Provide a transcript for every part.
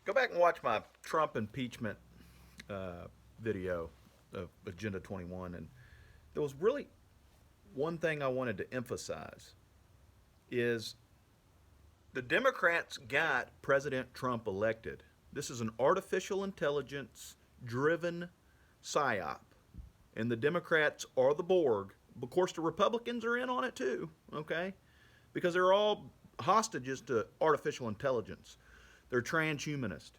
Go back and watch my Trump impeachment video of Agenda 21, and there was really one thing I wanted to emphasize is the Democrats got President Trump elected. This is an artificial intelligence driven psyop, and the Democrats are the Borg. Of course, the Republicans are in on it too, okay? Because they're all hostages to artificial intelligence. They're transhumanist.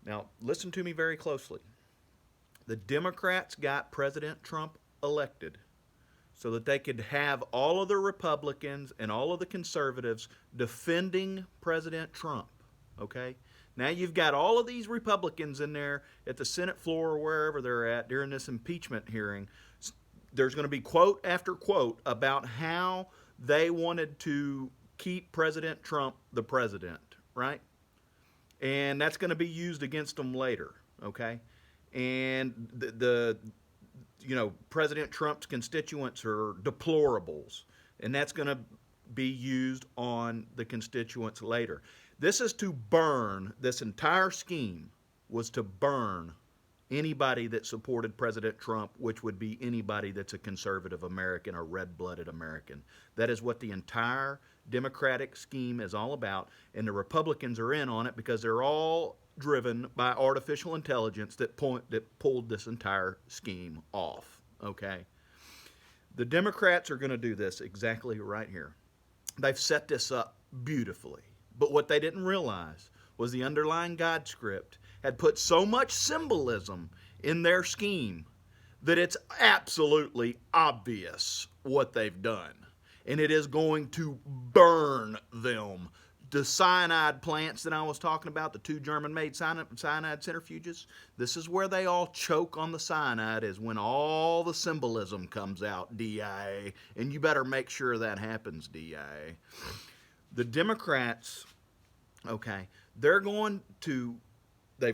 Now, listen to me very closely. The Democrats got President Trump elected so that they could have all of the Republicans and all of the conservatives defending President Trump. Okay? Now you've got all of these Republicans in there at the Senate floor or wherever they're at during this impeachment hearing. There's going to be quote after quote about how they wanted to keep President Trump the president, right? And that's going to be used against them later, okay? And President Trump's constituents are deplorables, and that's going to be used on the constituents later. This is to burn, this entire scheme was to burn anybody that supported President Trump, which would be anybody that's a conservative American or red-blooded American. That is what the entire Democratic scheme is all about, and the Republicans are in on it because they're all driven by artificial intelligence that pulled this entire scheme off, okay? The Democrats are going to do this exactly right here. They've set this up beautifully, but what they didn't realize was the underlying God script had put so much symbolism in their scheme that it's absolutely obvious what they've done. And it is going to burn them. The cyanide plants that I was talking about, the two German-made cyanide centrifuges, this is where they all choke on the cyanide, is when all the symbolism comes out, DIA. And you better make sure that happens, DIA. The Democrats, okay, they've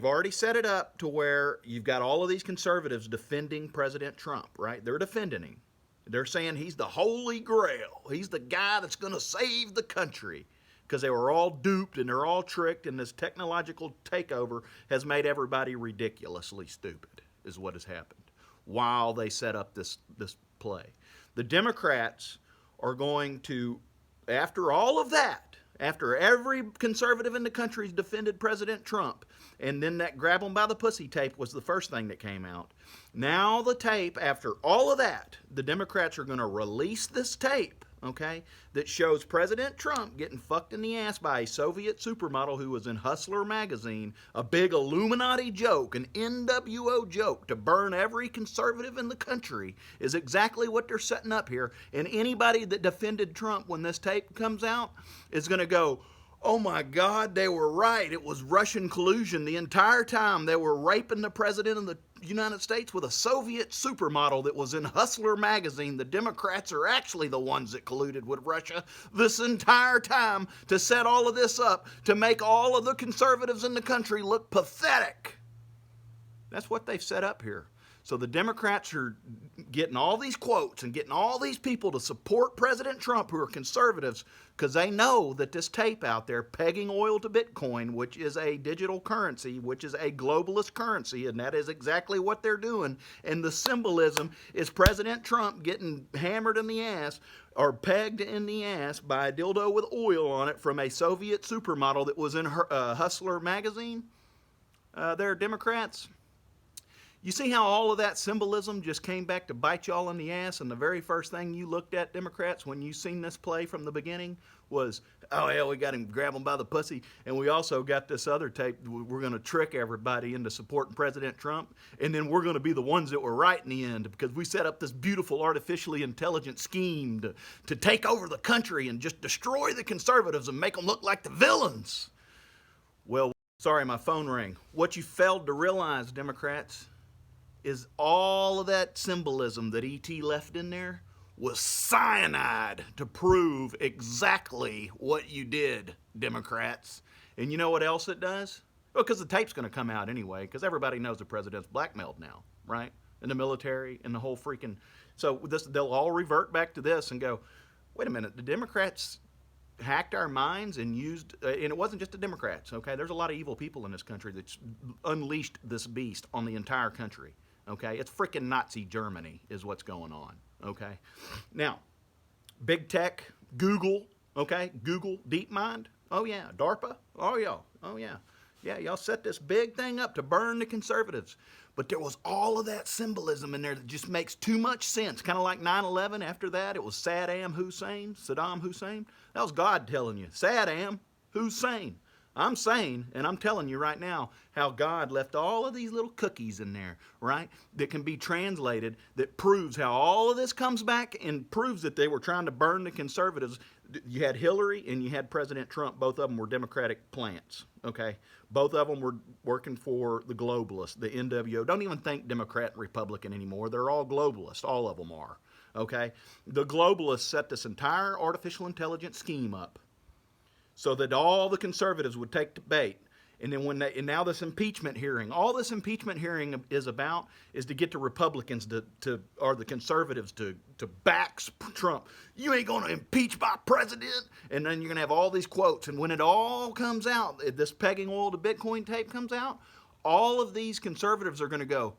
already set it up to where you've got all of these conservatives defending President Trump, right? They're defending him. They're saying he's the holy grail. He's the guy that's going to save the country, because they were all duped and they're all tricked, and this technological takeover has made everybody ridiculously stupid, is what has happened, while they set up this play. The Democrats are going to, after all of that, after every conservative in the country's defended President Trump, and then that grab them by the pussy tape was the first thing that came out. Now the tape, after all of that, the Democrats are going to release this tape, okay, that shows President Trump getting fucked in the ass by a Soviet supermodel who was in Hustler magazine, a big Illuminati joke, an NWO joke to burn every conservative in the country, is exactly what they're setting up here. And anybody that defended Trump when this tape comes out is going to go, oh my God, they were right. It was Russian collusion the entire time. They were raping the president of the United States with a Soviet supermodel that was in Hustler magazine. The Democrats are actually the ones that colluded with Russia this entire time to set all of this up to make all of the conservatives in the country look pathetic. That's what they've set up here. So the Democrats are getting all these quotes and getting all these people to support President Trump who are conservatives because they know that this tape out there, pegging oil to Bitcoin, which is a digital currency, which is a globalist currency, and that is exactly what they're doing. And the symbolism is President Trump getting hammered in the ass or pegged in the ass by a dildo with oil on it from a Soviet supermodel that was in Hustler magazine. They're Democrats. You see how all of that symbolism just came back to bite y'all in the ass, and the very first thing you looked at, Democrats, when you seen this play from the beginning was, oh, yeah, we got him, grab him by the pussy, and we also got this other tape. We're going to trick everybody into supporting President Trump, and then we're going to be the ones that were right in the end because we set up this beautiful artificially intelligent scheme to take over the country and just destroy the conservatives and make them look like the villains. Well, sorry, my phone rang. What you failed to realize, Democrats, is all of that symbolism that E.T. left in there was cyanide to prove exactly what you did, Democrats. And you know what else it does? Well, because the tape's going to come out anyway, because everybody knows the president's blackmailed now, right? And the military and the whole freaking... So they'll all revert back to this and go, wait a minute, the Democrats hacked our minds and used, and it wasn't just the Democrats, okay? There's a lot of evil people in this country that's unleashed this beast on the entire country, okay? It's freaking Nazi Germany is what's going on, okay? Now, big tech, Google, okay? Google, DeepMind, oh yeah. DARPA, oh yeah, oh yeah. Yeah, y'all set this big thing up to burn the conservatives. But there was all of that symbolism in there that just makes too much sense. Kind of like 9/11. After that, it was Saddam Hussein. That was God telling you, Saddam Hussein. I'm saying, and I'm telling you right now, how God left all of these little cookies in there, right, that can be translated, that proves how all of this comes back and proves that they were trying to burn the conservatives. You had Hillary and you had President Trump. Both of them were Democratic plants, okay? Both of them were working for the globalists, the NWO. Don't even think Democrat and Republican anymore. They're all globalists. All of them are, okay? The globalists set this entire artificial intelligence scheme up so that all the conservatives would take the bait. And then and now this impeachment hearing, all this impeachment hearing is about is to get the Republicans or the conservatives to back Trump. You ain't gonna impeach my president. And then you're gonna have all these quotes. And when it all comes out, this pegging oil to Bitcoin tape comes out, all of these conservatives are gonna go,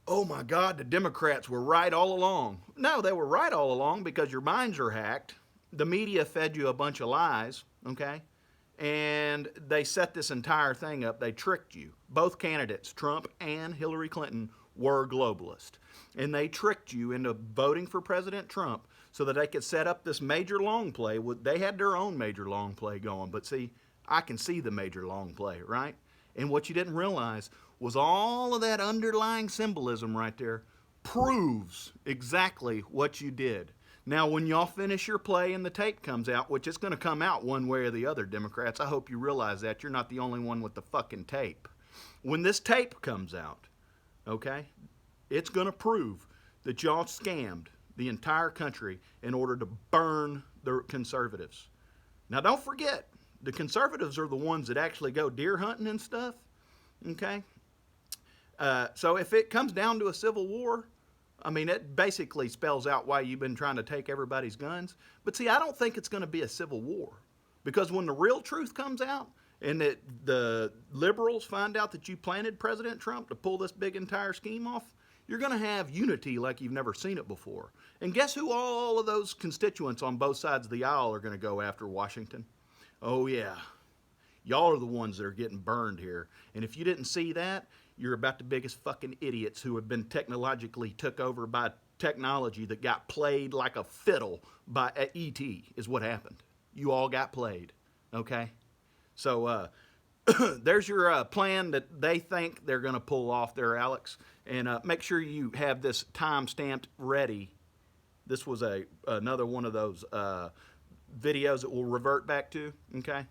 oh my God, the Democrats were right all along. No, they were right all along because your minds are hacked. The media fed you a bunch of lies, okay? And they set this entire thing up. They tricked you. Both candidates, Trump and Hillary Clinton, were globalist. And they tricked you into voting for President Trump so that they could set up this major long play. They had their own major long play going. But see, I can see the major long play, right? And what you didn't realize was all of that underlying symbolism right there proves exactly what you did. Now, when y'all finish your play and the tape comes out, which it's going to come out one way or the other, Democrats, I hope you realize that. You're not the only one with the fucking tape. When this tape comes out, okay, it's going to prove that y'all scammed the entire country in order to burn the conservatives. Now, don't forget, the conservatives are the ones that actually go deer hunting and stuff, okay? So if it comes down to a civil war, I mean, it basically spells out why you've been trying to take everybody's guns. But see, I don't think it's going to be a civil war. Because when the real truth comes out and that the liberals find out that you planted President Trump to pull this big entire scheme off, you're going to have unity like you've never seen it before. And guess who all of those constituents on both sides of the aisle are going to go after? Washington. Oh, yeah. Y'all are the ones that are getting burned here. And if you didn't see that, you're about the biggest fucking idiots who have been technologically took over by technology that got played like a fiddle by E.T. is what happened. You all got played, okay? So there's your plan that they think they're going to pull off there, Alex. And make sure you have this time-stamped ready. This was another one of those videos that we'll revert back to, okay?